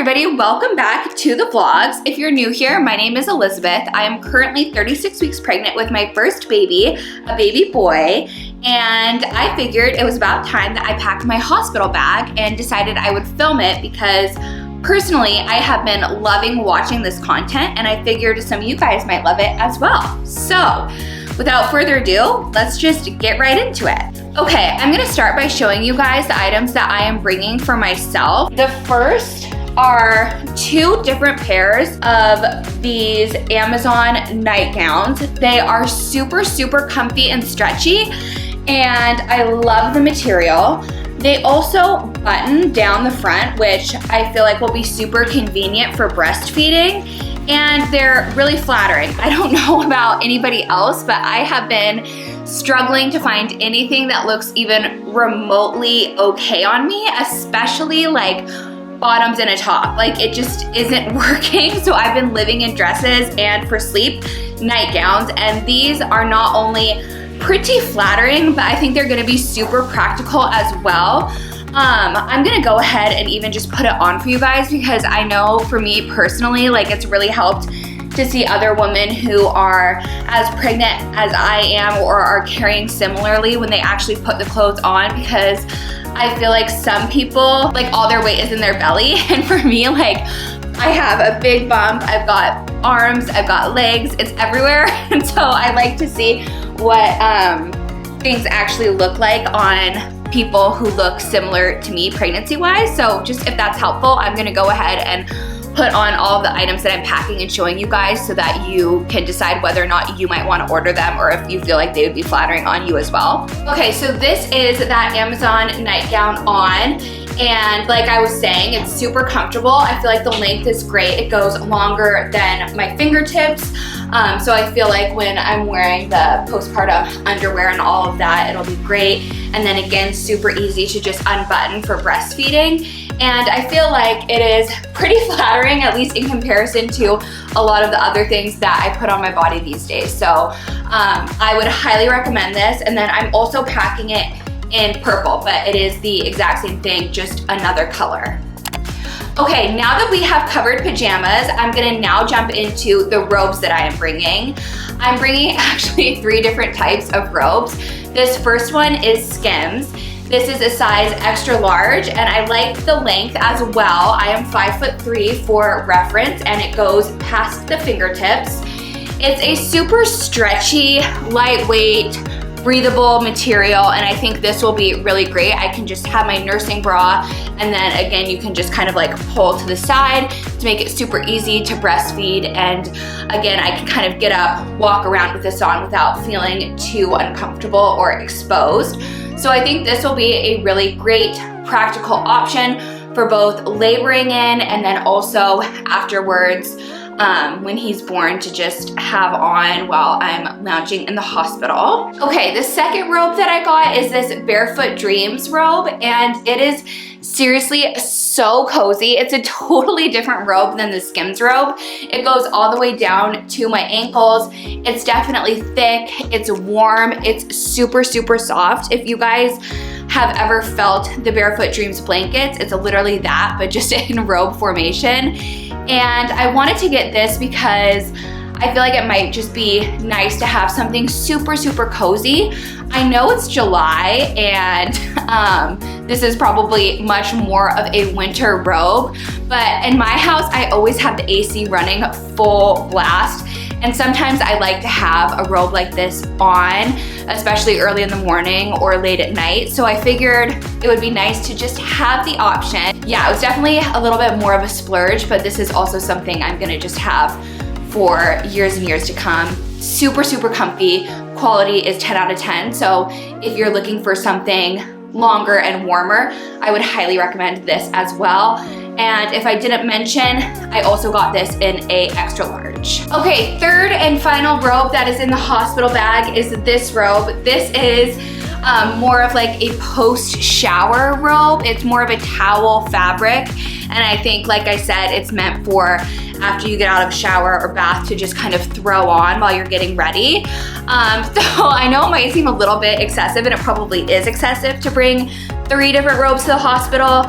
everybody, welcome back to the vlogs. If you're new here, my name is Elizabeth. I am currently 36 weeks pregnant with my first baby, a baby boy, and I figured it was about time that I packed my hospital bag and decided I would film it because personally, I have been loving watching this content and I figured some of you guys might love it as well. So, without further ado, let's just get right into it. Okay, I'm gonna start by showing you guys the items that I am bringing for myself. The first are two different pairs of these Amazon nightgowns. They are super, super comfy and stretchy, and I love the material. They also button down the front, which I feel like will be super convenient for breastfeeding, and they're really flattering. I don't know about anybody else, but I have been struggling to find anything that looks even remotely okay on me, especially like bottoms and a top. Like it just isn't working. So I've been living in dresses and for sleep, nightgowns, and these are not only pretty flattering, but I think they're gonna be super practical as well. I'm gonna go ahead and even just put it on for you guys because I know for me personally, like it's really helped to see other women who are as pregnant as I am or are carrying similarly when they actually put the clothes on, because I feel like some people, like all their weight is in their belly, and for me, like I have a big bump, I've got arms, I've got legs, it's everywhere, and so I like to see what things actually look like on people who look similar to me pregnancy-wise. So just if that's helpful, I'm gonna go ahead and put on all of the items that I'm packing and showing you guys so that you can decide whether or not you might want to order them or if you feel like they would be flattering on you as well. Okay, so this is that Amazon nightgown on, and like I was saying, it's super comfortable. I feel like the length is great. It goes longer than my fingertips, so I feel like when I'm wearing the postpartum underwear and all of that, it'll be great. And then again, super easy to just unbutton for breastfeeding. And I feel like it is pretty flattering, at least in comparison to a lot of the other things that I put on my body these days. So I would highly recommend this. And then I'm also packing it in purple, but it is the exact same thing, just another color. Okay, now that we have covered pajamas, I'm gonna now jump into the robes that I am bringing. I'm bringing actually 3 different types of robes. This first one is Skims. This is a size extra large, and I like the length as well. I am 5'3" for reference, and it goes past the fingertips. It's a super stretchy, lightweight, breathable material, and I think this will be really great. I can just have my nursing bra, and then again, you can just kind of like pull to the side to make it super easy to breastfeed. And again, I can kind of get up, walk around with this on without feeling too uncomfortable or exposed. So I think this will be a really great practical option for both laboring in and then also afterwards when he's born to just have on while I'm lounging in the hospital. Okay, the second robe that I got is this Barefoot Dreams robe, and it is seriously so cozy. It's a totally different robe than the Skims robe. It goes all the way down to my ankles. It's definitely thick, it's warm, it's super, super soft. If you guys have ever felt the Barefoot Dreams blankets, it's literally that, but just in robe formation. And I wanted to get this because I feel like it might just be nice to have something super, super cozy. I know it's July, and this is probably much more of a winter robe, but in my house, I always have the AC running full blast. And sometimes I like to have a robe like this on, especially early in the morning or late at night. So I figured it would be nice to just have the option. Yeah, it was definitely a little bit more of a splurge, but this is also something I'm gonna just have for years and years to come. Super, super comfy. Quality is 10 out of 10. So if you're looking for something longer and warmer, I would highly recommend this as well. And if I didn't mention, I also got this in a extra large. Okay, third and final robe that is in the hospital bag is this robe. This is more of like a post-shower robe. It's more of a towel fabric, and I think, like I said, it's meant for after you get out of shower or bath to just kind of throw on while you're getting ready. So I know it might seem a little bit excessive, and it probably is excessive to bring 3 different robes to the hospital,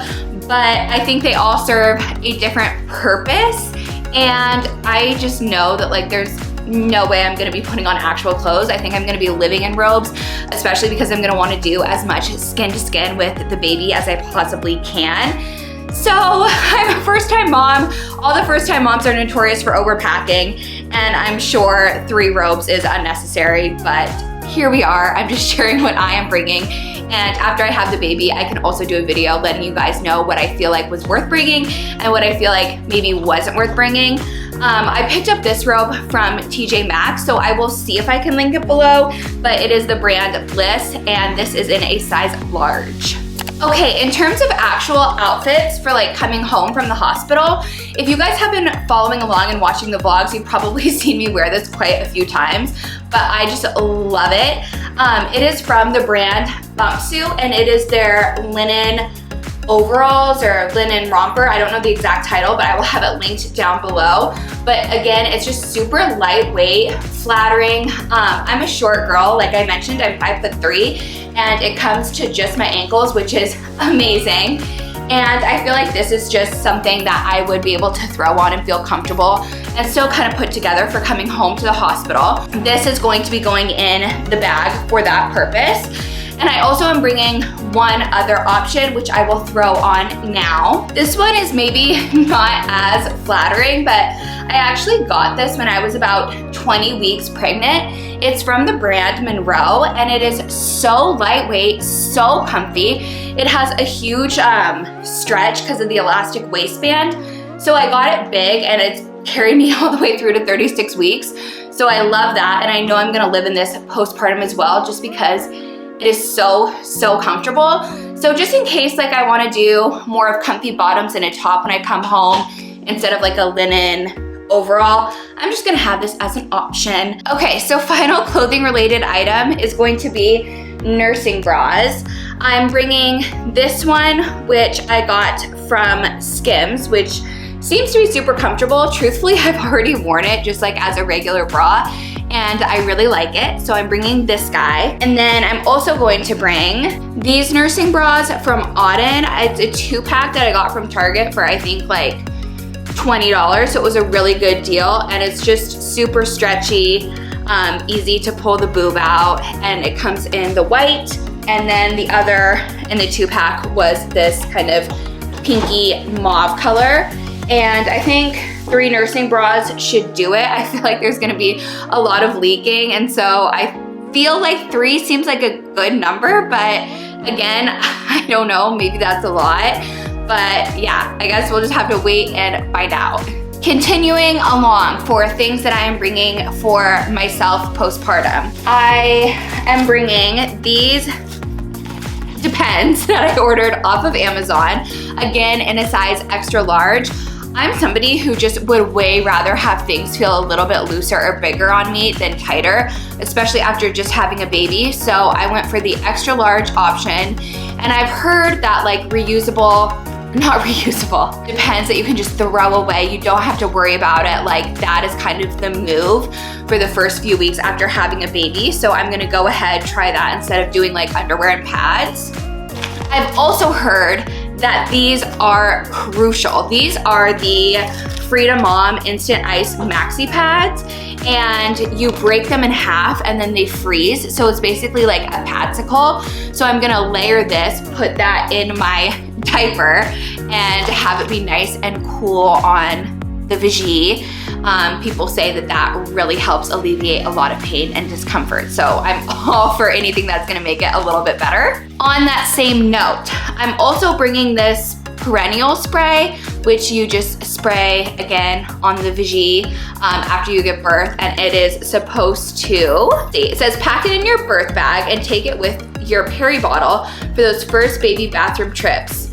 but I think they all serve a different purpose. And I just know that like there's no way I'm gonna be putting on actual clothes. I think I'm gonna be living in robes, especially because I'm gonna wanna do as much skin to skin with the baby as I possibly can. So I'm a first-time mom. All the first-time moms are notorious for overpacking, and I'm sure 3 robes is unnecessary, but here we are. I'm just sharing what I am bringing. And after I have the baby, I can also do a video letting you guys know what I feel like was worth bringing and what I feel like maybe wasn't worth bringing. I picked up this robe from TJ Maxx, so I will see if I can link it below, but it is the brand Bliss, and this is in a size large. Okay, in terms of actual outfits for like coming home from the hospital, if you guys have been following along and watching the vlogs, you've probably seen me wear this quite a few times, but I just love it. It is from the brand Bumpsuit, and it is their linen overalls or linen romper. I don't know the exact title, but I will have it linked down below. But again, it's just super lightweight, flattering. I'm a short girl, like I mentioned, I'm 5'3", and it comes to just my ankles, which is amazing. And I feel like this is just something that I would be able to throw on and feel comfortable and still kind of put together for coming home to the hospital. This is going to be going in the bag for that purpose. And I also am bringing one other option, which I will throw on now. This one is maybe not as flattering, but I actually got this when I was about 20 weeks pregnant. It's from the brand Monroe, and it is so lightweight, so comfy. It has a huge stretch because of the elastic waistband. So I got it big, and it's carried me all the way through to 36 weeks. So I love that, and I know I'm gonna live in this postpartum as well, just because it is so comfortable. So just in case like I wanna do more of comfy bottoms and a top when I come home instead of like a linen overall, I'm just gonna have this as an option. Okay, so final clothing related item is going to be nursing bras. I'm bringing this one, which I got from Skims, which seems to be super comfortable. Truthfully, I've already worn it just like as a regular bra, and I really like it. So I'm bringing this guy. And then I'm also going to bring these nursing bras from Auden. It's a 2-pack that I got from Target for I think like $20. So it was a really good deal, and it's just super stretchy, easy to pull the boob out, and it comes in the white. And then the other in the 2-pack was this kind of pinky mauve color. And I think 3 nursing bras should do it. I feel like there's gonna be a lot of leaking, and so I feel like 3 seems like a good number, but again, I don't know, maybe that's a lot. But yeah, I guess we'll just have to wait and find out. Continuing along for things that I am bringing for myself postpartum. I am bringing these Depends that I ordered off of Amazon, again in a size extra large. I'm somebody who just would way rather have things feel a little bit looser or bigger on me than tighter, especially after just having a baby. So I went for the extra large option, and I've heard that like not reusable, Depends that you can just throw away. You don't have to worry about it. Like that is kind of the move for the first few weeks after having a baby. So I'm gonna go ahead, try that instead of doing like underwear and pads. I've also heard that these are crucial. These are the Frida Mom Instant Ice Maxi Pads, and you break them in half and then they freeze. So it's basically like a patsicle. So I'm gonna layer this, put that in my diaper, and have it be nice and cool on the vagine. People say that that really helps alleviate a lot of pain and discomfort. So I'm all for anything that's gonna make it a little bit better. On that same note, I'm also bringing this perennial spray, which you just spray again on the vagine after you give birth, and it is supposed to, it says pack it in your birth bag and take it with your peri bottle for those first baby bathroom trips.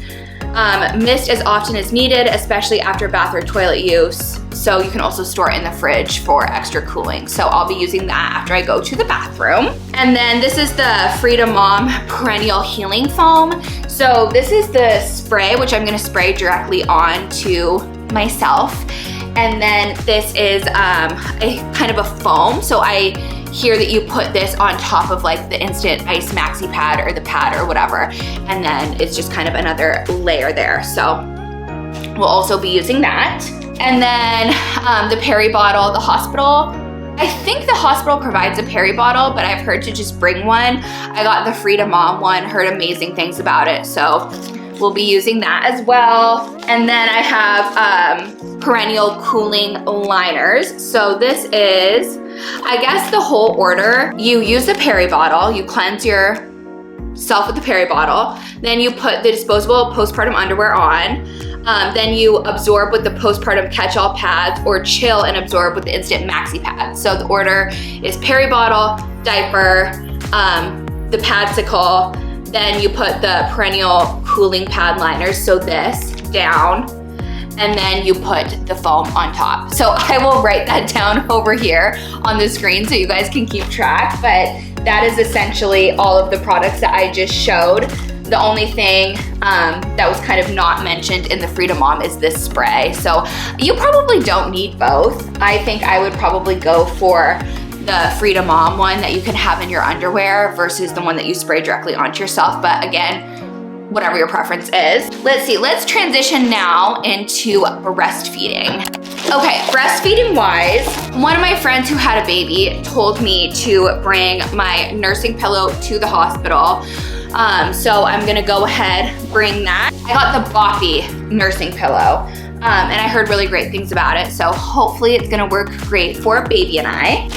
Mist as often as needed, especially after bath or toilet use. So you can also store it in the fridge for extra cooling. So I'll be using that after I go to the bathroom. And then this is the Frida Mom Perennial Healing Foam. So this is the spray, which I'm gonna spray directly onto myself. And then this is a kind of a foam. So I hear that you put this on top of like the Instant Ice Maxi Pad or the pad or whatever, and then it's just kind of another layer there. So we'll also be using that. And then the Peri bottle, the hospital, I think the hospital provides a Peri bottle, but I've heard to just bring one. I got the Frida Mom one, heard amazing things about it, so we'll be using that as well. And then I have perennial cooling liners. So this is, I guess the whole order, you use the Peri bottle, you cleanse yourself with the Peri bottle, then you put the disposable postpartum underwear on, then you absorb with the postpartum catch-all pads or chill and absorb with the Instant Maxi Pad. So the order is Peri bottle, diaper, the Padsicle, then you put the perennial cooling pad liners, so this down, and then you put the foam on top. So I will write that down over here on the screen so you guys can keep track, but that is essentially all of the products that I just showed. The only thing that was kind of not mentioned in the Frida Mom is this spray. So you probably don't need both. I think I would probably go for the Frida Mom one that you can have in your underwear versus the one that you spray directly onto yourself. But again, whatever your preference is. Let's see, let's transition now into breastfeeding. Okay, breastfeeding wise, one of my friends who had a baby told me to bring my nursing pillow to the hospital. So I'm gonna go ahead, bring that. I got the Boppy nursing pillow, and I heard really great things about it. So hopefully it's gonna work great for baby and I.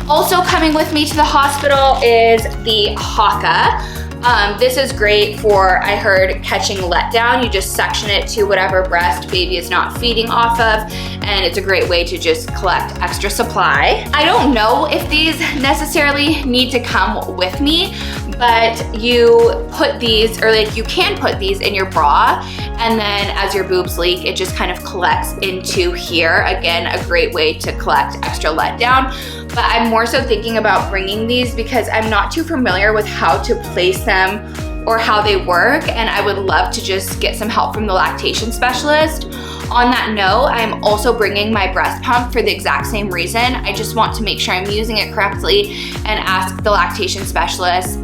Also coming with me to the hospital is the Haakaa. This is great for, I heard, catching letdown. You just section it to whatever breast baby is not feeding off of, and it's a great way to just collect extra supply. I don't know if these necessarily need to come with me, but you put these, or like you can put these in your bra, and then as your boobs leak, it just kind of collects into here. Again, a great way to collect extra letdown. But I'm more so thinking about bringing these because I'm not too familiar with how to place them or how they work, and I would love to just get some help from the lactation specialist. On that note, I'm also bringing my breast pump for the exact same reason. I just want to make sure I'm using it correctly and ask the lactation specialist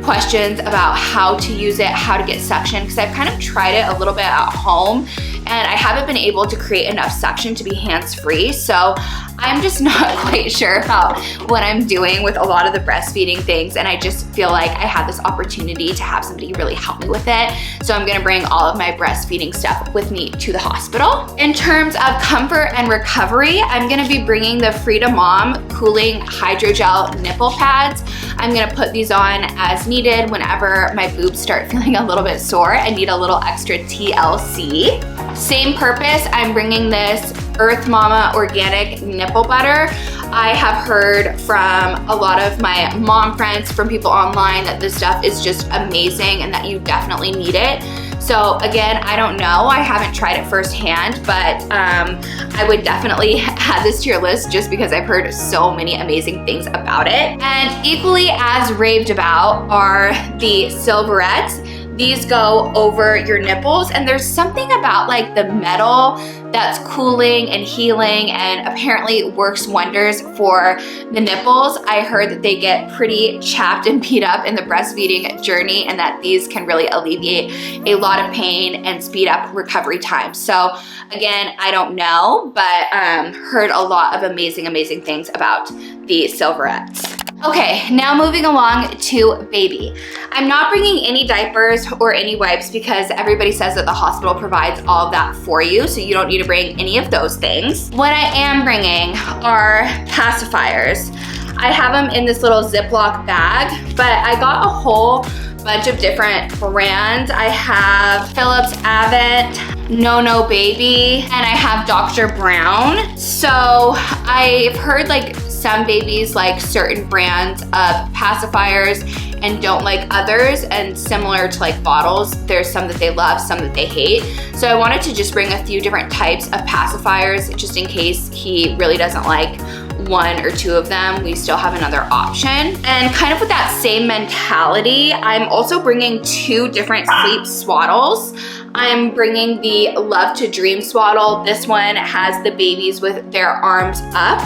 questions about how to use it, how to get suction, because I've kind of tried it a little bit at home and I haven't been able to create enough suction to be hands-free. So I'm just not quite sure about what I'm doing with a lot of the breastfeeding things, and I just feel like I had this opportunity to have somebody really help me with it. So I'm gonna bring all of my breastfeeding stuff with me to the hospital. In terms of comfort and recovery, I'm gonna be bringing the Frida Mom Cooling Hydrogel Nipple Pads. I'm gonna put these on as needed whenever my boobs start feeling a little bit sore and need a little extra TLC. Same purpose, I'm bringing this Earth Mama Organic Nipple Butter. I have heard from a lot of my mom friends, from people online, that this stuff is just amazing and that you definitely need it. So again, I don't know, I haven't tried it firsthand, but I would definitely add this to your list just because I've heard so many amazing things about it. And equally as raved about are the Silverettes. These go over your nipples, and there's something about like the metal that's cooling and healing and apparently works wonders for the nipples. I heard that they get pretty chapped and beat up in the breastfeeding journey, and that these can really alleviate a lot of pain and speed up recovery time. So again, I don't know, but heard a lot of amazing things about the Silverettes. Okay, now moving along to baby. I'm not bringing any diapers or any wipes because everybody says that the hospital provides all of that for you, so you don't need to bring any of those things. What I am bringing are pacifiers. I have them in this little Ziploc bag, but I got a whole bunch of different brands. I have Philips Avent, No Baby, and I have Dr. Brown. So I've heard like some babies like certain brands of pacifiers and don't like others, and similar to like bottles, there's some that they love, some that they hate. So I wanted to just bring a few different types of pacifiers just in case he really doesn't like one or two of them, we still have another option. And kind of with that same mentality, I'm also bringing two different sleep swaddles. I'm bringing the Love to Dream swaddle. This one has the babies with their arms up.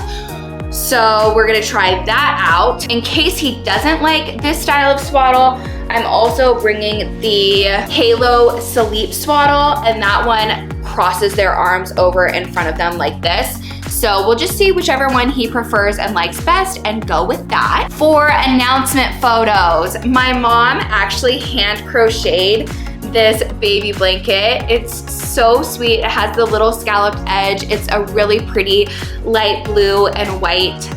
So we're gonna try that out. In case he doesn't like this style of swaddle, I'm also bringing the Halo Sleep swaddle, and that one crosses their arms over in front of them like this. So we'll just see whichever one he prefers and likes best and go with that. For announcement photos, my mom actually hand crocheted this baby blanket. It's so sweet. It has the little scalloped edge. It's a really pretty light blue and white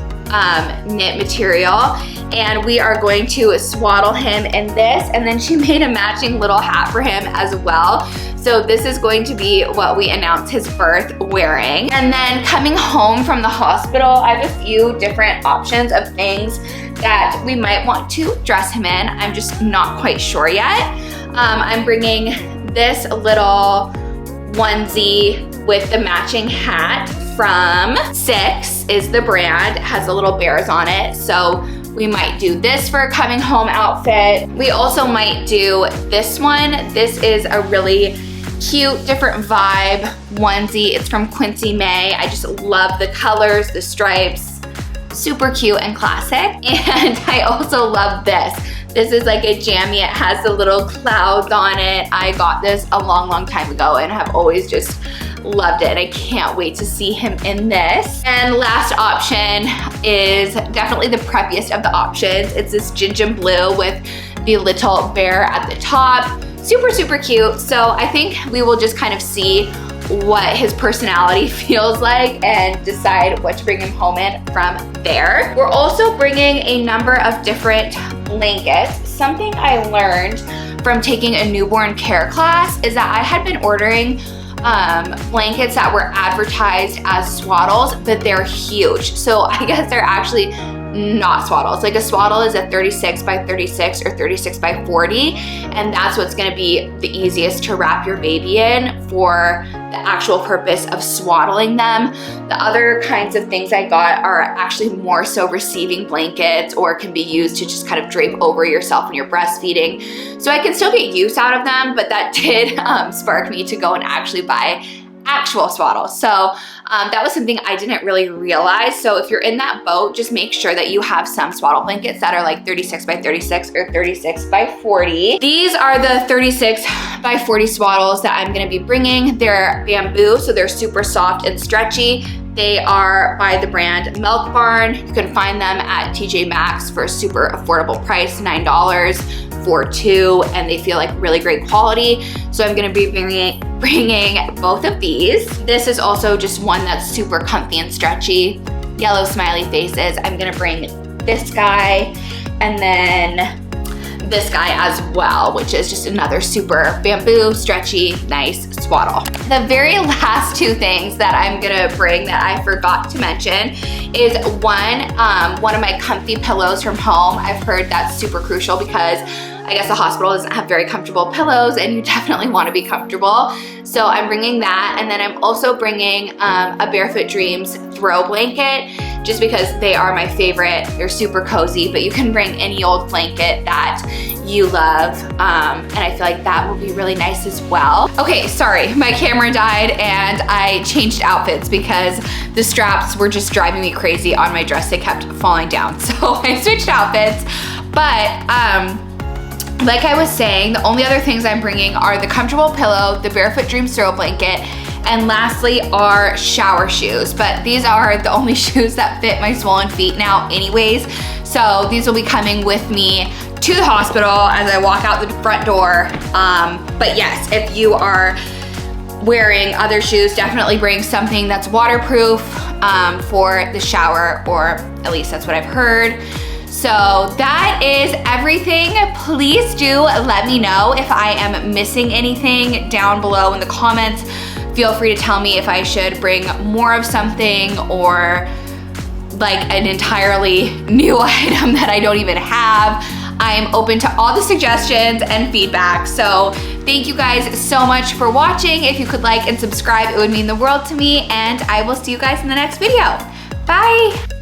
knit material. And we are going to swaddle him in this. And then she made a matching little hat for him as well. So this is going to be what we announce his birth wearing. And then coming home from the hospital, I have a few different options of things that we might want to dress him in. I'm just not quite sure yet. I'm bringing this little onesie with the matching hat from Six is the brand. It has the little bears on it. So we might do this for a coming home outfit. We also might do this one. This is a really cute, different vibe onesie. It's from Quincy May. I just love the colors, the stripes, super cute and classic. And I also love this. This is like a jammy. It has the little clouds on it. I got this a long, long time ago and have always just loved it. I can't wait to see him in this. And last option is definitely the preppiest of the options. It's this Gin Blue with the little bear at the top. Super, super cute. So I think we will just kind of see what his personality feels like and decide what to bring him home in from there. We're also bringing a number of different blankets. Something I learned from taking a newborn care class is that I had been ordering blankets that were advertised as swaddles, but they're huge. So I guess they're actually not swaddles. Like a swaddle is a 36 by 36 or 36 by 40, and that's what's gonna be the easiest to wrap your baby in for the actual purpose of swaddling them. The other kinds of things I got are actually more so receiving blankets, or can be used to just kind of drape over yourself when you're breastfeeding. So I can still get use out of them, but that did spark me to go and actually buy actual swaddles. So that was something I didn't really realize. So if you're in that boat, just make sure that you have some swaddle blankets that are like 36 by 36 or 36 by 40. These are the 36 by 40 swaddles that I'm gonna be bringing. They're bamboo, so they're super soft and stretchy. They are by the brand Milk Barn. You can find them at TJ Maxx for a super affordable price, $9 for two, and they feel like really great quality. So I'm gonna be bringing both of these. This is also just one that's super comfy and stretchy. Yellow smiley faces. I'm gonna bring this guy and then this guy as well, which is just another super bamboo, stretchy, nice swaddle. The very last two things that I'm gonna bring that I forgot to mention is one of my comfy pillows from home. I've heard that's super crucial because I guess the hospital doesn't have very comfortable pillows and you definitely want to be comfortable. So I'm bringing that, and then I'm also bringing a Barefoot Dreams throw blanket just because they are my favorite. They're super cozy, but you can bring any old blanket that you love, and I feel like that will be really nice as well. Okay, sorry, my camera died and I changed outfits because the straps were just driving me crazy on my dress. They kept falling down, so I switched outfits. But like I was saying, the only other things I'm bringing are the comfortable pillow, the Barefoot Dreams throw blanket, and lastly are shower shoes. But these are the only shoes that fit my swollen feet now anyways. So these will be coming with me to the hospital as I walk out the front door. But yes, if you are wearing other shoes, definitely bring something that's waterproof for the shower, or at least that's what I've heard. So that is everything. Please do let me know if I am missing anything down below in the comments. Feel free to tell me if I should bring more of something or like an entirely new item that I don't even have. I'm open to all the suggestions and feedback. So thank you guys so much for watching. If you could like and subscribe, it would mean the world to me, and I will see you guys in the next video. Bye.